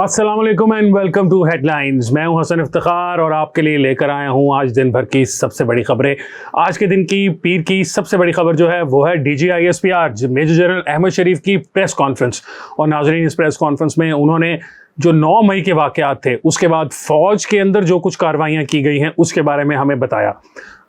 अस्सलाम वालेकुम and welcome to headlines. मैं हूं हसन इफ्तिखार और आपके लिए लेकर आया हूं आज दिन भर की सबसे बड़ी खबरें। आज के दिन की पीर की सबसे बड़ी खबर जो है वो है DGISPR मेजर जनरल अहमद शरीफ की प्रेस कॉन्फ्रेंस। और नाजरीन, इस प्रेस कॉन्फ्रेंस में उन्होंने जो 9 मई के वाक़यात थे उसके बाद फौज के अंदर जो कुछ कार्रवाइयाँ की गई हैं उसके बारे में हमें बताया।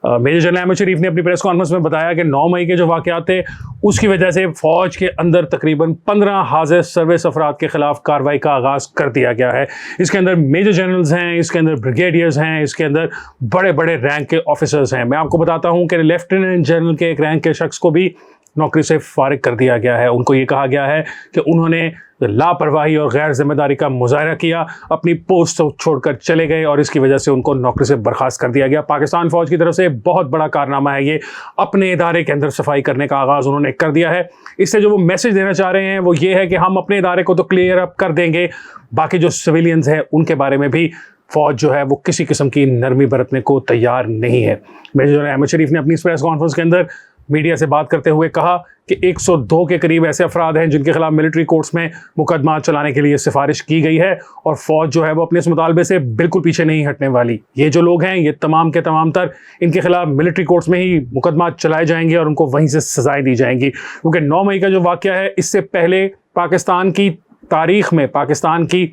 मेजर जनरल अहमद शरीफ ने अपनी प्रेस कॉन्फ्रेंस में बताया कि 9 मई के जो वाक़यात थे उसकी वजह से फ़ौज के अंदर तकरीबन 15 हाज़िर सर्विस अफराद के ख़िलाफ़ कार्रवाई का आगाज़ कर दिया गया है। इसके अंदर मेजर जनरल्स हैं, इसके अंदर ब्रिगेडियर्स हैं, इसके अंदर बड़े बड़े रैंक के ऑफिसर्स हैं। मैं आपको बताता हूँ कि लेफ्टिनेंट जनरल के एक रैंक के शख्स को भी नौकरी से फारिग कर दिया गया है। उनको ये कहा गया है कि उन्होंने लापरवाही और गैर जिम्मेदारी का मुजाहरा किया, अपनी पोस्ट छोड़कर चले गए और इसकी वजह से उनको नौकरी से बर्खास्त कर दिया गया। पाकिस्तान फौज की तरफ से बहुत बड़ा कारनामा है ये। अपने इदारे के अंदर सफाई करने का आगाज़ उन्होंने कर दिया है। इससे जो वो मैसेज देना चाह रहे हैं वो ये है कि हम अपने इदारे को तो क्लियर अप कर देंगे, बाकी जो सिविलियंस हैं उनके बारे में भी फौज जो है वो किसी किस्म की नरमी बरतने को तैयार नहीं है। मेजर जनरल अहमद शरीफ ने अपनी इस प्रेस कॉन्फ्रेंस के अंदर मीडिया से बात करते हुए कहा कि 102 के करीब ऐसे अफराद हैं जिनके खिलाफ मिलिट्री कोर्ट्स में मुकदमा चलाने के लिए सिफारिश की गई है और फौज जो है वो अपने इस मुतालबे से बिल्कुल पीछे नहीं हटने वाली। ये जो लोग हैं ये तमाम के तमाम तर इनके खिलाफ मिलिट्री कोर्ट्स में ही मुकदमा चलाए जाएंगे और उनको वहीं से सजाएं दी जाएंगी, क्योंकि 9 मई का जो वाक़या है इससे पहले पाकिस्तान की तारीख में, पाकिस्तान की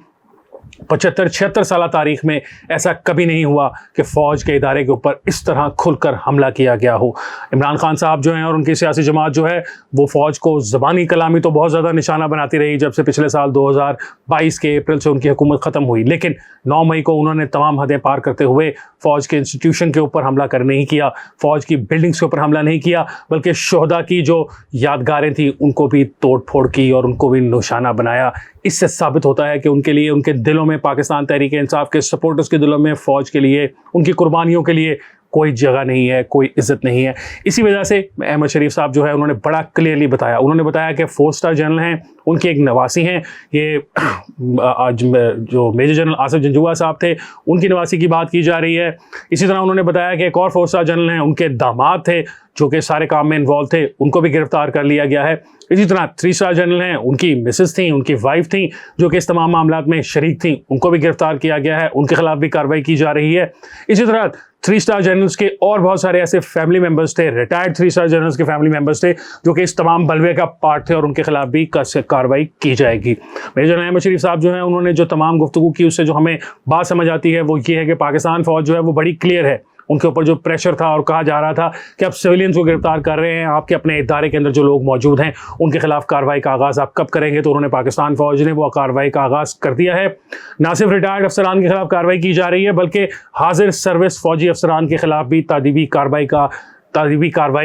75-76 साल तारीख में ऐसा कभी नहीं हुआ कि फ़ौज के इदारे के ऊपर इस तरह खुलकर हमला किया गया हो। इमरान खान साहब जो हैं और उनकी सियासी जमात जो है वो फ़ौज को ज़बानी कलामी तो बहुत ज़्यादा निशाना बनाती रही जब से पिछले साल 2022 के अप्रैल से उनकी हुकूमत ख़त्म हुई, लेकिन 9 मई को उन्होंने तमाम हदें पार करते हुए फ़ौज के इंस्टीट्यूशन के ऊपर हमला कर नहीं किया, फ़ौज की बिल्डिंग्स के ऊपर हमला नहीं किया, बल्कि शोहदा की जो यादगारें थी उनको भी तोड़ फोड़ की और उनको भी निशाना बनाया। इससे साबित होता है कि उनके लिए, उनके दिलों में, पाकिस्तान तहरीक इंसाफ के सपोर्टर्स के दिलों में फ़ौज के लिए, उनकी कुर्बानियों के लिए कोई जगह नहीं है, कोई इज्जत नहीं है। इसी वजह से अहमद शरीफ साहब जो है उन्होंने बड़ा क्लियरली बताया। उन्होंने बताया कि 4 स्टार जनरल हैं, उनके एक नवासी हैं, ये आज जो मेजर जनरल आसिफ जंजुआ साहब थे उनकी नवासी की बात की जा रही है। इसी तरह उन्होंने बताया कि एक और 4 स्टार जनरल हैं, उनके दामाद थे जो कि सारे काम में इन्वॉल्व थे, उनको भी गिरफ्तार कर लिया गया है। इसी तरह 3 स्टार जनरल हैं, उनकी मिसेस थी, उनकी वाइफ थी जो कि इस तमाम मामलात में शरीक थी, उनको भी गिरफ्तार किया गया है, उनके खिलाफ भी कार्रवाई की जा रही है। इसी तरह 3 स्टार जनरल्स के और बहुत सारे ऐसे फैमिली मेंबर्स थे, रिटायर्ड 3 स्टार जनरल्स के फैमिली मेंबर्स थे जो कि इस तमाम बलवे का पार्ट थे और उनके खिलाफ भी कार्रवाई की जाएगी। मेजर जनरल अहमद शरीफ साहब जो हैं उन्होंने जो तमाम गुफ्तगू की उससे जो हमें बात समझ आती है वो ये है कि पाकिस्तान फौज जो है वो बड़ी क्लियर है। उनके ऊपर जो प्रेशर था और कहा जा रहा था कि आप सिविलियंस को गिरफ्तार कर रहे हैं, आपके अपने इदारे के अंदर जो लोग मौजूद हैं उनके खिलाफ कार्रवाई का आगाज़ आप कब करेंगे, तो उन्होंने पाकिस्तान फौज ने वो कार्रवाई का आगाज़ कर दिया है। ना सिर्फ रिटायर्ड अफसरान के खिलाफ कार्रवाई की जा रही है बल्कि हाजिर सर्विस फौजी अफसरान के खिलाफ भी तादीबी कार्रवाई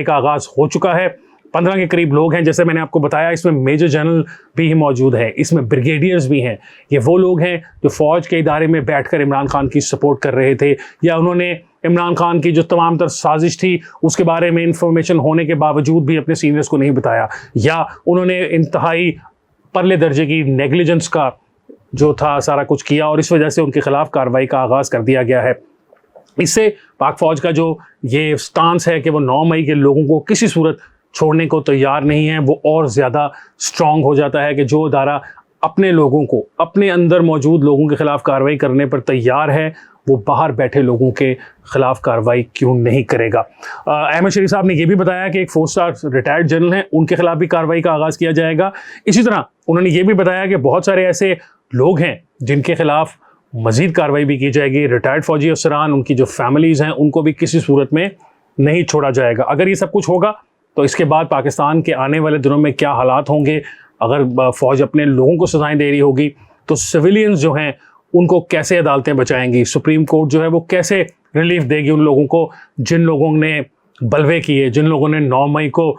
का आगाज़ हो चुका है। 15 के करीब लोग हैं, जैसे मैंने आपको बताया। इसमें मेजर जनरल भी मौजूद है, इसमें ब्रिगेडियर्स भी हैं। ये वो लोग हैं जो फ़ौज के इदारे में बैठकर इमरान खान की सपोर्ट कर रहे थे, या उन्होंने इमरान खान की जो तमाम तर साजिश थी उसके बारे में इंफॉर्मेशन होने के बावजूद भी अपने सीनियर्स को नहीं बताया, या उन्होंने इंतहाई परले दर्जे की नेग्लिजेंस का जो था सारा कुछ किया और इस वजह से उनके खिलाफ कार्रवाई का आगाज़ कर दिया गया है। इससे पाक फ़ौज का जो ये स्टांस है कि वो 9 मई के लोगों को किसी सूरत छोड़ने को तैयार नहीं है, वो और ज़्यादा स्ट्रॉन्ग हो जाता है कि जो इदारा अपने लोगों को, अपने अंदर मौजूद लोगों के ख़िलाफ़ कार्रवाई करने पर तैयार है वो बाहर बैठे लोगों के ख़िलाफ़ कार्रवाई क्यों नहीं करेगा। अहमद शरीफ साहब ने यह भी बताया कि एक 4 स्टार रिटायर्ड जनरल हैं, उनके खिलाफ भी कार्रवाई का आगाज़ किया जाएगा। इसी तरह उन्होंने ये भी बताया कि बहुत सारे ऐसे लोग हैं जिनके खिलाफ मज़ीद कार्रवाई भी की जाएगी। रिटायर्ड फ़ौजी अफसरान, उनकी जो फैमिलीज़ हैं उनको भी किसी सूरत में नहीं छोड़ा जाएगा। अगर ये सब कुछ होगा तो इसके बाद पाकिस्तान के आने वाले दिनों में क्या हालात होंगे। अगर फ़ौज अपने लोगों को सजाएं दे रही होगी तो सिविलियंस जो हैं उनको कैसे अदालतें बचाएंगी, सुप्रीम कोर्ट जो है वो कैसे रिलीफ देगी उन लोगों को जिन लोगों ने बलवे किए, जिन लोगों ने 9 मई को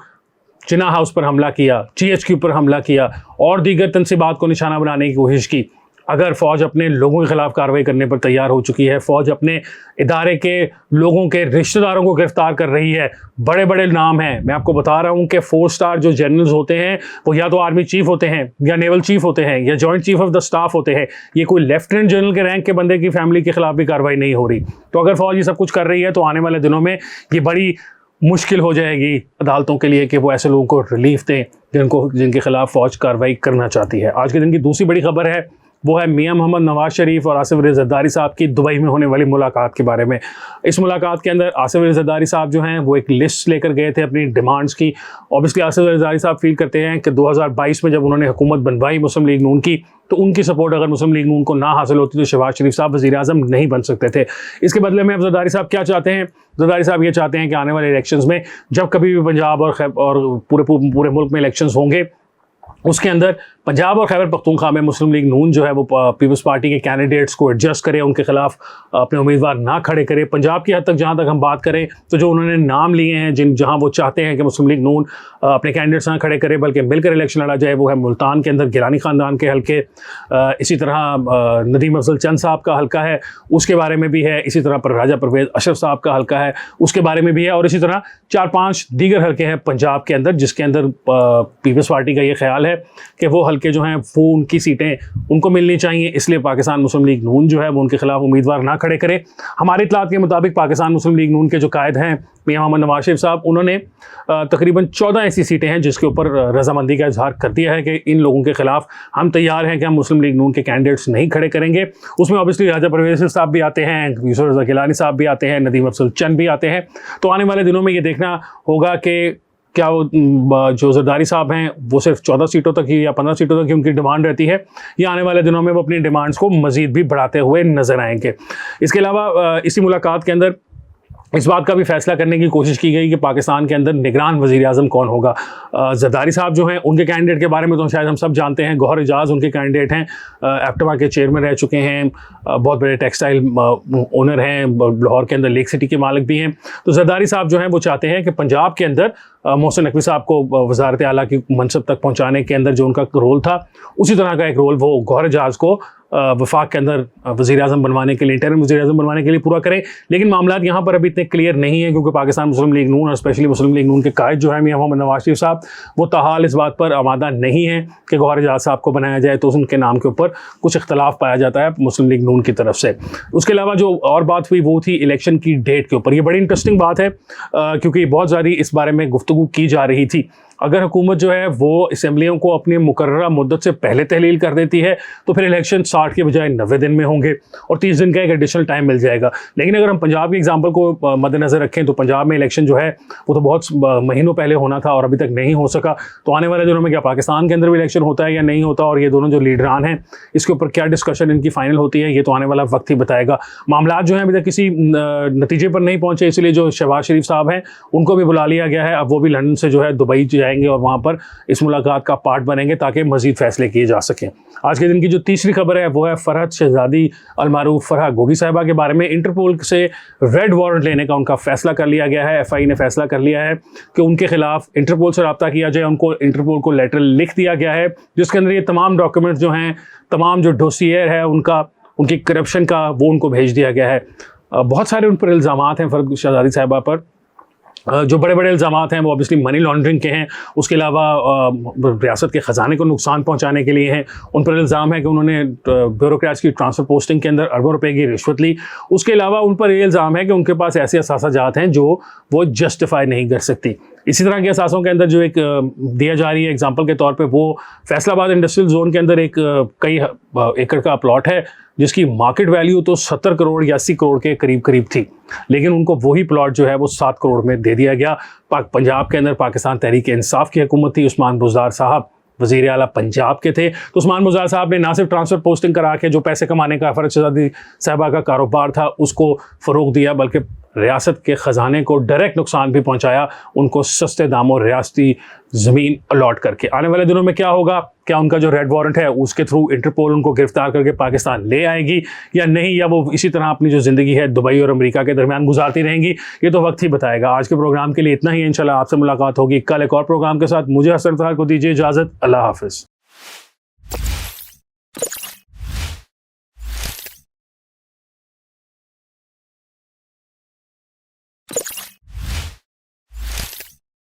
जिन्ना हाउस पर हमला किया, GHQ पर हमला किया और दीगर तनसीबात को निशाना बनाने की कोशिश की। अगर फ़ौज अपने लोगों के खिलाफ कार्रवाई करने पर तैयार हो चुकी है, फ़ौज अपने इदारे के लोगों के रिश्तेदारों को गिरफ्तार कर रही है, बड़े बड़े नाम हैं। मैं आपको बता रहा हूं कि 4 स्टार जो जनरल्स होते हैं वो या तो आर्मी चीफ होते हैं, या नेवल चीफ होते हैं, या joint chief of the staff होते हैं। ये कोई लेफ्टिनेंट जनरल के रैंक के बंदे की फैमिली के खिलाफ भी कार्रवाई नहीं हो रही। तो अगर फ़ौज ये सब कुछ कर रही है तो आने वाले दिनों में ये बड़ी मुश्किल हो जाएगी अदालतों के लिए कि वो ऐसे लोगों को रिलीफ दें जिनके खिलाफ फ़ौज कार्रवाई करना चाहती है। आज के दिन की दूसरी बड़ी खबर है वो है मियां मोहम्मद नवाज शरीफ और आसिफ अली जरदारी साहब की दुबई में होने वाली मुलाकात के बारे में। इस मुलाकात के अंदर आसिफ अली जरदारी साहब जो हैं वो एक लिस्ट लेकर गए थे अपनी डिमांड्स की। ऑब्वियसली आसिफ अली जरदारी साहब फील करते हैं कि 2022 में जब उन्होंने हुकूमत बनवाई मुस्लिम लीग नून की, तो उनकी सपोर्ट अगर मुस्लिम लीग नून को ना हासिल होती तो शहबाज शरीफ साहब वज़ीर आज़म नहीं बन सकते थे। इसके बदले में अब जरदारी साहब क्या चाहते हैं? जरदारी साहब ये चाहते हैं कि आने वाले इलेक्शंस में जब कभी भी पंजाब और पूरे मुल्क में इलेक्शंस होंगे, उसके अंदर पंजाब और खैबर पख्तूनख्वा में मुस्लिम लीग नून जो है वो पीपल्स पार्टी के कैंडिडेट्स को एडजस्ट करे, उनके खिलाफ अपने उम्मीदवार ना खड़े करे। पंजाब की हद तक जहाँ तक हम बात करें तो जो उन्होंने नाम लिए हैं जहाँ वो चाहते हैं कि मुस्लिम लीग नून अपने कैंडिडेट्स ना खड़े करे बल्कि मिलकर इलेक्शन लड़ा जाए, वो है मुल्तान के अंदर गिलानी ख़ानदान के हल्के, इसी तरह नदीम अफजल चंद साहब का हल्का है, उसके बारे में भी है, इसी तरह पर राजा परवेज़ अशरफ साहब का हल्का है, उसके बारे में भी है, और इसी तरह 4-5 दीगर हल्के हैं पंजाब के अंदर जिसके अंदर पीपल्स पार्टी का ये ख्याल है कि वो हल्के जो हैं वो उनकी सीटें उनको मिलनी चाहिए। इसलिए पाकिस्तान मुस्लिम लीग नून जो है वो उनके खिलाफ उम्मीदवार ना खड़े करे। हमारी इत्तलात के मुताबिक पाकिस्तान मुस्लिम लीग नून के जो कायद हैं मियां मोहम्मद नवाज शरीफ साहब, उन्होंने तकरीबन 14 ऐसी सीटें हैं जिसके ऊपर रजामंदी का इजहार कर दिया है कि इन लोगों के खिलाफ हम तैयार हैं कि हम मुस्लिम लीग नून के कैंडिडेट्स नहीं खड़े करेंगे। उसमें ऑब्वियसली राजा परवेज़ साहब भी आते हैं, यूसुफ रज़ा गिलानी साहब भी आते हैं, नदीम अफजल चंद भी आते हैं। तो आने वाले दिनों में ये देखना होगा कि क्या वो जो जरदारी साहब हैं वो सिर्फ 14 सीटों तक ही या 15 सीटों तक ही उनकी डिमांड रहती है, या आने वाले दिनों में वो अपनी डिमांड्स को मज़ीद भी बढ़ाते हुए नजर आएंगे। इसके अलावा इसी मुलाकात के अंदर इस बात का भी फैसला करने की कोशिश की गई कि पाकिस्तान के अंदर निगरान वज़ीर आज़म कौन होगा। जरदारी साहब जो हैं उनके कैंडिडेट के बारे में तो शायद हम सब जानते हैं, गौहर एजाज उनके कैंडिडेट हैं, एप्टमा के चेयरमैन रह चुके हैं, बहुत बड़े टेक्सटाइल ओनर हैं, लाहौर के अंदर लेक सिटी के मालिक भी हैं। तो जरदारी साहब जो हैं वो चाहते हैं कि पंजाब के अंदर मोहसिन नकवी साहब को वज़ारत आला की मनसब तक पहुँचाने के अंदर जो उनका रोल था, उसी तरह का एक रोल वो गौहर एजाज को वफाक के अंदर वज़ीर आज़म बनवाने के लिए, इंटरिम वज़ीर आज़म बनवाने के लिए पूरा करें। लेकिन मामला यहाँ पर अभी इतने क्लियर नहीं है क्योंकि पाकिस्तान मुस्लिम लीग नून और स्पेशली मुस्लिम लीग नून के कायद जो है मियां मोहम्मद नवाज शरीफ साहब, वो ताहाल इस बात पर आमादा नहीं है कि गौहर एजाज साहब को बनाया जाए, तो उनके नाम के ऊपर कुछ इख्तलाफ पाया जाता है मुस्लिम लीग नून की तरफ से। उसके अलावा जो और बात हुई वो थी इलेक्शन की डेट के ऊपर। ये बड़ी इंटरेस्टिंग बात है क्योंकि बहुत सारी इस बारे में गुफ्तगू की जा रही थी। अगर हुकूमत जो है वो असम्बलियों को अपनी मुकर्ररा मुद्दत से पहले तहलील कर देती है तो फिर इलेक्शन 60 के बजाय 90 दिन में होंगे और 30 दिन का एक एडिशनल टाइम मिल जाएगा। लेकिन अगर हम पंजाब के एग्जाम्पल को मद्देनज़र रखें तो पंजाब में इलेक्शन जो है वो तो बहुत महीनों पहले होना था और अभी तक नहीं हो सका। तो आने वाले दिनों में क्या पाकिस्तान के अंदर भी इलेक्शन होता है या नहीं होता, और ये दोनों जो लीडरान हैं इसके ऊपर क्या डिस्कशन इनकी फाइनल होती है, ये तो आने वाला वक्त ही बताएगा। मामला जो हैं अभी तक किसी नतीजे पर नहीं पहुँचे, इसलिए जो शहबाज शरीफ साहब हैं उनको भी बुला लिया गया है। अब वो भी लंदन से जो है दुबई जाएंगे और वहाँ पर इस मुलाकात का पार्ट बनेंगे ताकि मजीद फैसले किए जा सकें। आज के दिन की जो तीसरी खबर है वो है फरहत शहजादी अलमारूफ फरहा गोगी साहिबा के बारे में। इंटरपोल से रेड वारंट लेने का उनका फैसला कर लिया गया है। एफआई ने फैसला कर लिया है कि उनके खिलाफ इंटरपोल से रब्ता किया जाए। उनको इंटरपोल को लेटर लिख दिया गया है जिसके अंदर ये तमाम डॉक्यूमेंट्स जो हैं, तमाम जो डोसियर है उनकी करप्शन का, वो उनको भेज दिया गया है। बहुत सारे उन पर इल्ज़ामात हैं फरहत शहजादी साहिबा पर। जो बड़े बड़े इल्ज़ामात हैं वो ऑब्वियसली मनी लॉन्ड्रिंग के हैं, उसके अलावा रियासत के ख़जाने को नुकसान पहुंचाने के लिए हैं। उन पर इल्ज़ाम है कि उन्होंने ब्यूरोक्रेट्स की ट्रांसफ़र पोस्टिंग के अंदर अरबों रुपए की रिश्वत ली। उसके अलावा उन पर ये इल्ज़ाम है कि उनके पास ऐसे असासाजात हैं जो वो जस्टिफाई नहीं कर सकती। इसी तरह के असासों के अंदर जो एक दिया जा रही है एग्जाम्पल के तौर पर, वो फैसलाबाद इंडस्ट्रियल जोन के अंदर एक कई एकड़ का प्लॉट है जिसकी मार्केट वैल्यू तो 70 करोड़ या 80 करोड़ के करीब थी, लेकिन उनको वही प्लॉट जो है वो 7 करोड़ में दे दिया गया। पंजाब के अंदर पाकिस्तान तहरीक इंसाफ की हुकूमत थी, उस्मान बुज़दार साहब वज़ीर आला पंजाब के थे। तो उस्मान बुज़दार साहब ने ना सिर्फ ट्रांसफ़र पोस्टिंग करा के जो पैसे कमाने का फरहत शहजादी साहिबा का कारोबार था उसको फ़रोग़ दिया, बल्कि रियासत के ख़जाने को डायरेक्ट नुकसान भी पहुंचाया, उनको सस्ते दामों रियासती ज़मीन अलॉट करके। आने वाले दिनों में क्या होगा, क्या उनका जो रेड वारंट है उसके थ्रू इंटरपोल उनको गिरफ्तार करके पाकिस्तान ले आएगी या नहीं, या वो इसी तरह अपनी जो ज़िंदगी है दुबई और अमेरिका के दरमियान गुजारती रहेंगी, ये तो वक्त ही बताएगा। आज के प्रोग्राम के लिए इतना ही। इंशाल्लाह आपसे मुलाकात होगी कल एक और प्रोग्राम के साथ। मुझे हसन इफ्तिखार को दीजिए इजाज़त। अल्लाह हाफ़िज़।